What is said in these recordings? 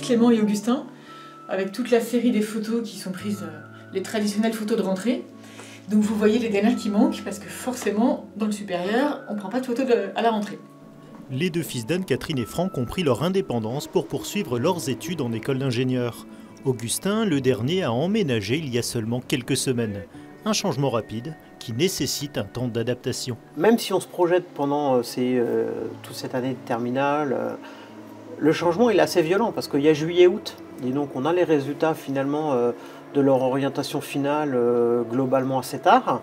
Clément et Augustin, avec toute la série des photos qui sont prises, les traditionnelles photos de rentrée. Donc vous voyez les dernières qui manquent, parce que forcément, dans le supérieur, on ne prend pas de photos à la rentrée. Les deux fils d'Anne-Catherine et Franck ont pris leur indépendance pour poursuivre leurs études en école d'ingénieur. Augustin, le dernier, a emménagé il y a seulement quelques semaines. Un changement rapide qui nécessite un temps d'adaptation. Même si on se projette pendant toute cette année de terminale, le changement il est assez violent parce qu'il y a juillet-août. Et donc on a les résultats finalement de leur orientation finale globalement assez tard.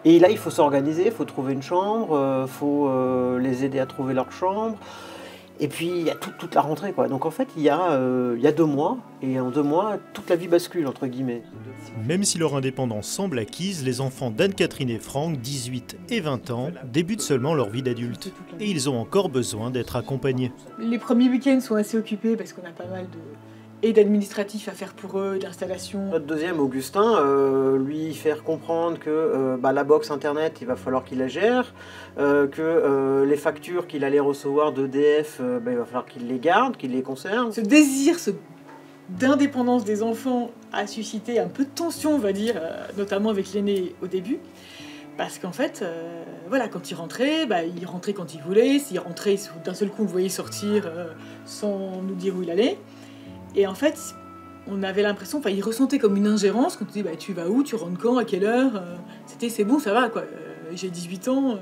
Et là il faut s'organiser, il faut trouver une chambre, il faut les aider à trouver leur chambre. Et puis il y a toute la rentrée, quoi. Donc en fait il y a 2 mois, et en 2 mois toute la vie bascule entre guillemets. Même si leur indépendance semble acquise, les enfants d'Anne-Catherine et Franck, 18 et 20 ans, débutent seulement leur vie d'adulte. Et ils ont encore besoin d'être accompagnés. Les premiers week-ends sont assez occupés parce qu'on a pas mal d'administratifs à faire pour eux, d'installation. Notre deuxième, Augustin, lui faire comprendre que la box internet, il va falloir qu'il la gère, que les factures qu'il allait recevoir d'EDF, il va falloir qu'il les garde, qu'il les conserve. Ce désir d'indépendance des enfants a suscité un peu de tension, on va dire, notamment avec l'aîné au début. Parce qu'en fait, quand il rentrait quand il voulait. S'il rentrait, d'un seul coup, on le voyait sortir sans nous dire où il allait. Et en fait, on avait l'impression, il ressentait comme une ingérence quand on disait tu vas où, tu rentres quand, à quelle heure. C'était c'est bon, ça va quoi. J'ai 18 ans.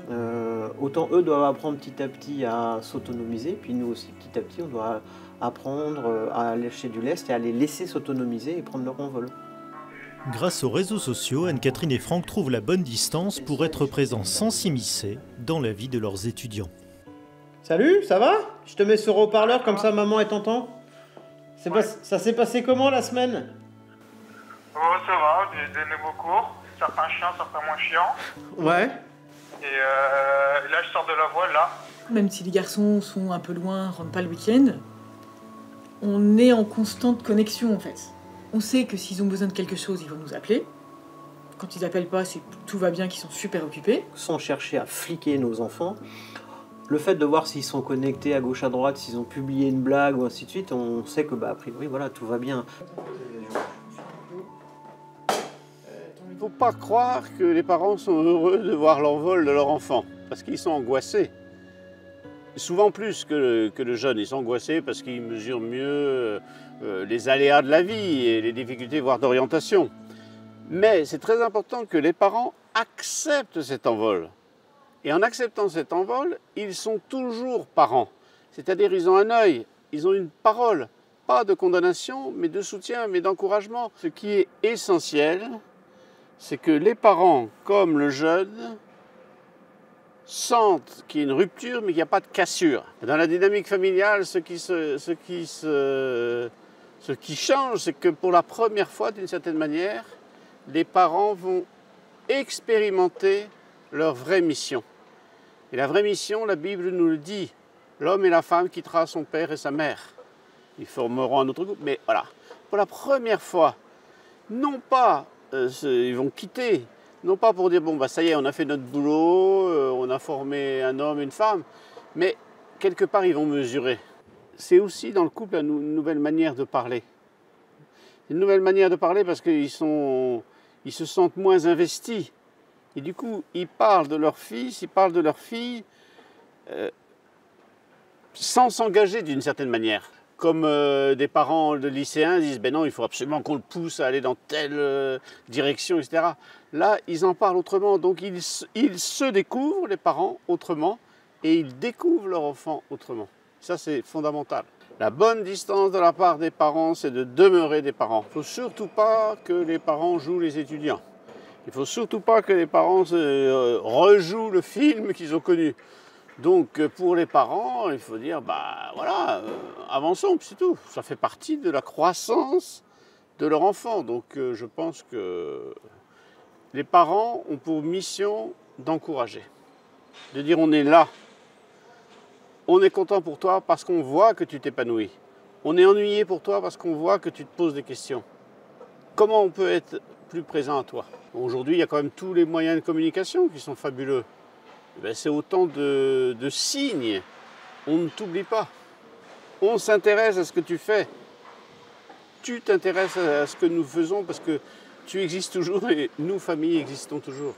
Autant eux doivent apprendre petit à petit à s'autonomiser, puis nous aussi petit à petit on doit apprendre à lâcher du lest et à les laisser s'autonomiser et prendre leur envol. Grâce aux réseaux sociaux, Anne-Catherine et Franck trouvent la bonne distance pour être présents sans s'immiscer dans la vie de leurs étudiants. Salut, ça va? Je te mets sur haut-parleur comme ça maman et t'entend. Ça s'est passé comment la semaine? Oh, ça va, des nouveaux cours, certains chiants, certains moins chiants. Ouais. Et là, je sors de la voile, là. Même si les garçons sont un peu loin, rentrent pas le week-end, on est en constante connexion en fait. On sait que s'ils ont besoin de quelque chose, ils vont nous appeler. Quand ils appellent pas, c'est tout va bien, qu'ils sont super occupés. Sans chercher à fliquer nos enfants, le fait de voir s'ils sont connectés à gauche à droite, s'ils ont publié une blague ou ainsi de suite, on sait que a priori voilà, tout va bien. Il ne faut pas croire que les parents sont heureux de voir l'envol de leur enfant, parce qu'ils sont angoissés. Souvent plus que le jeune, ils sont angoissés parce qu'ils mesurent mieux les aléas de la vie et les difficultés, voire d'orientation. Mais c'est très important que les parents acceptent cet envol. Et en acceptant cet envol, ils sont toujours parents. C'est-à-dire ils ont un œil, ils ont une parole, pas de condamnation, mais de soutien, mais d'encouragement. Ce qui est essentiel, c'est que les parents, comme le jeune, sentent qu'il y a une rupture, mais qu'il n'y a pas de cassure. Dans la dynamique familiale, ce qui change, c'est que pour la première fois, d'une certaine manière, les parents vont expérimenter leur vraie mission. Et la vraie mission, la Bible nous le dit, l'homme et la femme quittera son père et sa mère. Ils formeront un autre groupe, mais voilà, pour la première fois, non pas, ils vont quitter, non pas pour dire, ça y est, on a fait notre boulot, on a formé un homme et une femme, mais quelque part, ils vont mesurer. C'est aussi dans le couple une nouvelle manière de parler. Une nouvelle manière de parler parce qu'ils se sentent moins investis. Et du coup, ils parlent de leur fils, ils parlent de leur fille, sans s'engager d'une certaine manière. Comme des parents de lycéens disent, non, il faut absolument qu'on le pousse à aller dans telle direction, etc. Là, ils en parlent autrement. Donc, ils se découvrent, les parents, autrement, et ils découvrent leur enfant autrement. Ça, c'est fondamental. La bonne distance de la part des parents, c'est de demeurer des parents. Il ne faut surtout pas que les parents jouent les étudiants. Il ne faut surtout pas que les parents rejouent le film qu'ils ont connu. Donc pour les parents, il faut dire, avançons, c'est tout. Ça fait partie de la croissance de leur enfant. Donc je pense que les parents ont pour mission d'encourager. De dire, on est là. On est content pour toi parce qu'on voit que tu t'épanouis. On est ennuyé pour toi parce qu'on voit que tu te poses des questions. Comment on peut être plus présent à toi? Aujourd'hui, il y a quand même tous les moyens de communication qui sont fabuleux. C'est autant de signes. On ne t'oublie pas. On s'intéresse à ce que tu fais. tu t'intéresses à ce que nous faisons parce que tu existes toujours et nous, famille, existons toujours.